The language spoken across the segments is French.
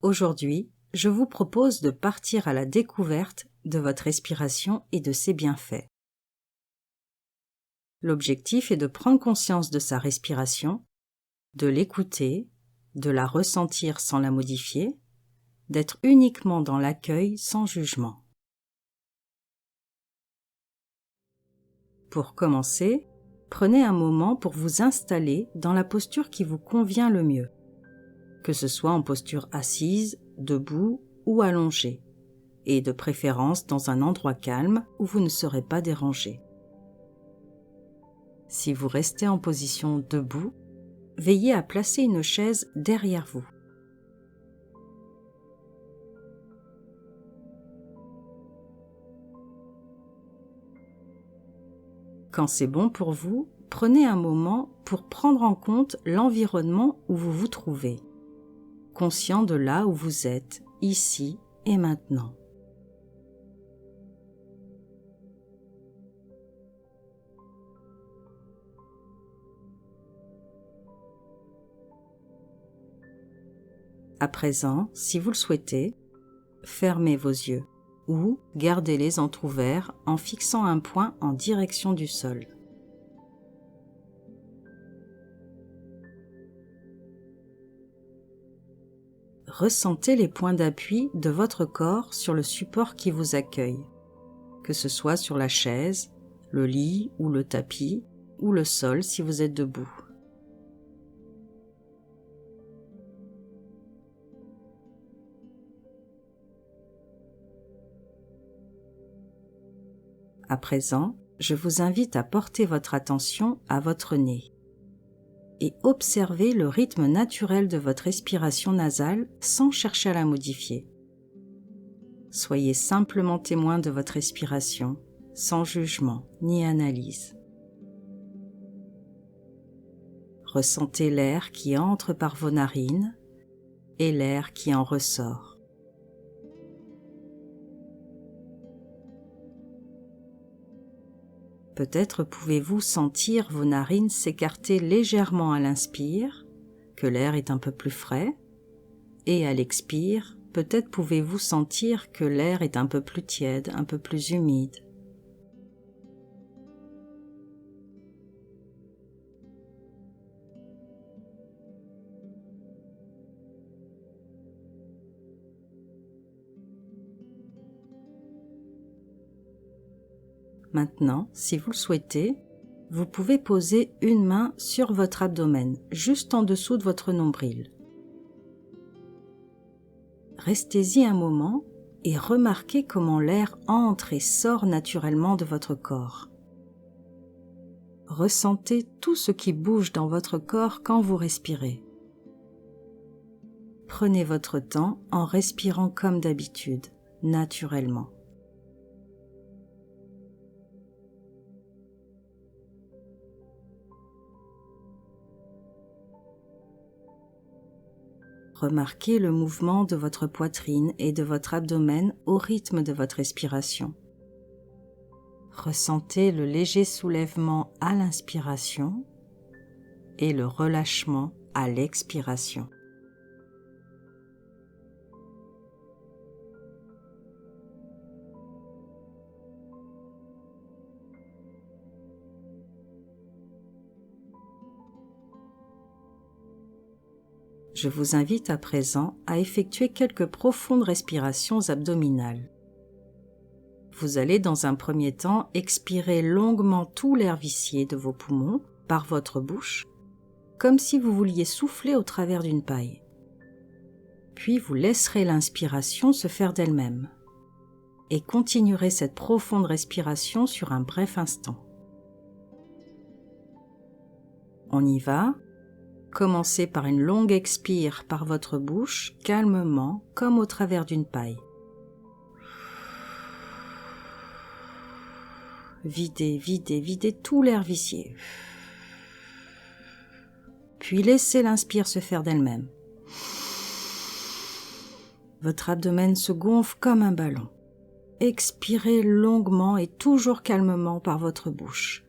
Aujourd'hui, je vous propose de partir à la découverte de votre respiration et de ses bienfaits. L'objectif est de prendre conscience de sa respiration, de l'écouter, de la ressentir sans la modifier, d'être uniquement dans l'accueil sans jugement. Pour commencer, prenez un moment pour vous installer dans la posture qui vous convient le mieux, que ce soit en posture assise, debout ou allongée, et de préférence dans un endroit calme où vous ne serez pas dérangé. Si vous restez en position debout, veillez à placer une chaise derrière vous. Quand c'est bon pour vous, prenez un moment pour prendre en compte l'environnement où vous vous trouvez, conscient de là où vous êtes, ici et maintenant. À présent, si vous le souhaitez, fermez vos yeux ou gardez-les entr'ouverts en fixant un point en direction du sol. Ressentez les points d'appui de votre corps sur le support qui vous accueille, que ce soit sur la chaise, le lit ou le tapis, ou le sol si vous êtes debout. À présent, je vous invite à porter votre attention à votre nez et observer le rythme naturel de votre respiration nasale sans chercher à la modifier. Soyez simplement témoin de votre respiration, sans jugement ni analyse. Ressentez l'air qui entre par vos narines et l'air qui en ressort. Peut-être pouvez-vous sentir vos narines s'écarter légèrement à l'inspire, que l'air est un peu plus frais, et à l'expire, peut-être pouvez-vous sentir que l'air est un peu plus tiède, un peu plus humide. Maintenant, si vous le souhaitez, vous pouvez poser une main sur votre abdomen, juste en dessous de votre nombril. Restez-y un moment et remarquez comment l'air entre et sort naturellement de votre corps. Ressentez tout ce qui bouge dans votre corps quand vous respirez. Prenez votre temps en respirant comme d'habitude, naturellement. Remarquez le mouvement de votre poitrine et de votre abdomen au rythme de votre respiration. Ressentez le léger soulèvement à l'inspiration et le relâchement à l'expiration. Je vous invite à présent à effectuer quelques profondes respirations abdominales. Vous allez dans un premier temps expirer longuement tout l'air vicié de vos poumons par votre bouche, comme si vous vouliez souffler au travers d'une paille. Puis vous laisserez l'inspiration se faire d'elle-même et continuerez cette profonde respiration sur un bref instant. On y va. Commencez par une longue expire par votre bouche, calmement, comme au travers d'une paille. Videz, videz, videz tout l'air vicié. Puis laissez l'inspire se faire d'elle-même. Votre abdomen se gonfle comme un ballon. Expirez longuement et toujours calmement par votre bouche.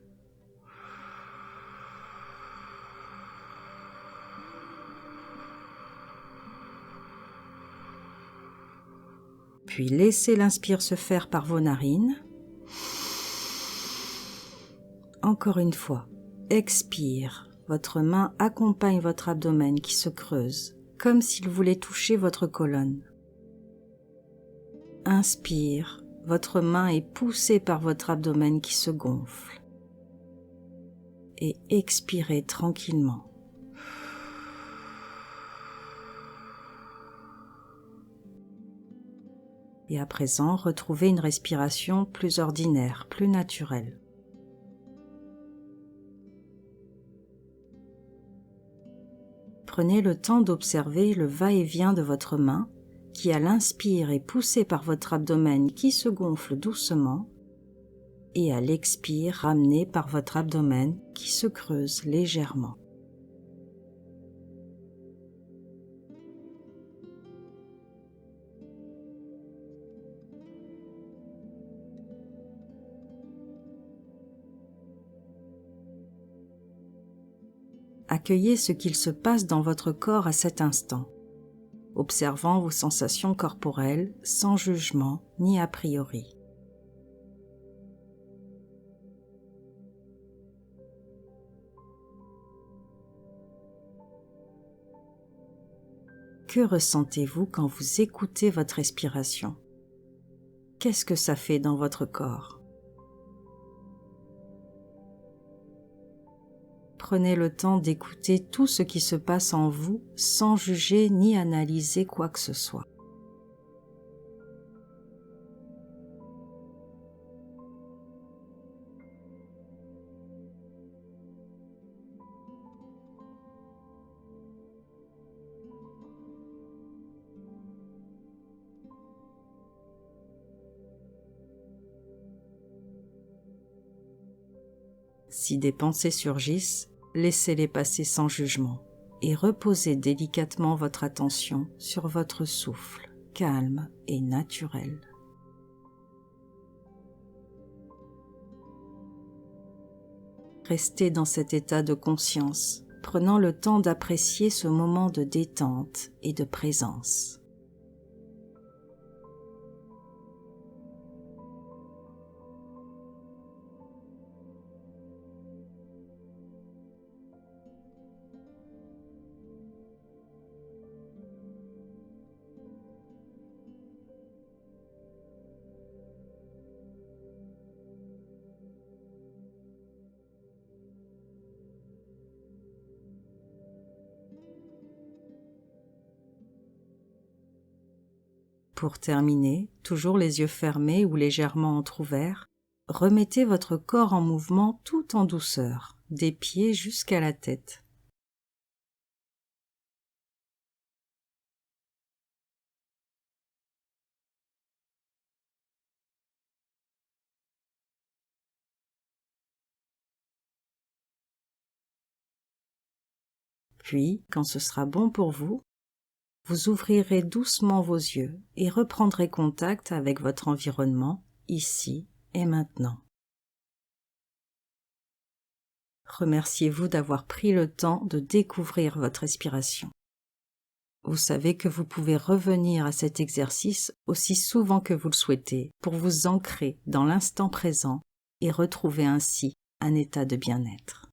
Puis laissez l'inspire se faire par vos narines. Encore une fois, expire. Votre main accompagne votre abdomen qui se creuse, comme s'il voulait toucher votre colonne. Inspire. Votre main est poussée par votre abdomen qui se gonfle. Et expirez tranquillement. Et à présent, retrouvez une respiration plus ordinaire, plus naturelle. Prenez le temps d'observer le va-et-vient de votre main qui, à l'inspire, est poussée par votre abdomen qui se gonfle doucement et à l'expire, ramenée par votre abdomen qui se creuse légèrement. Accueillez ce qu'il se passe dans votre corps à cet instant, observant vos sensations corporelles sans jugement ni a priori. Que ressentez-vous quand vous écoutez votre respiration? Qu'est-ce que ça fait dans votre corps? Prenez le temps d'écouter tout ce qui se passe en vous sans juger ni analyser quoi que ce soit. Si des pensées surgissent, laissez-les passer sans jugement et reposez délicatement votre attention sur votre souffle, calme et naturel. Restez dans cet état de conscience, prenant le temps d'apprécier ce moment de détente et de présence. Pour terminer, toujours les yeux fermés ou légèrement entr'ouverts, remettez votre corps en mouvement tout en douceur, des pieds jusqu'à la tête. Puis, quand ce sera bon pour vous, vous ouvrirez doucement vos yeux et reprendrez contact avec votre environnement, ici et maintenant. Remerciez-vous d'avoir pris le temps de découvrir votre respiration. Vous savez que vous pouvez revenir à cet exercice aussi souvent que vous le souhaitez pour vous ancrer dans l'instant présent et retrouver ainsi un état de bien-être.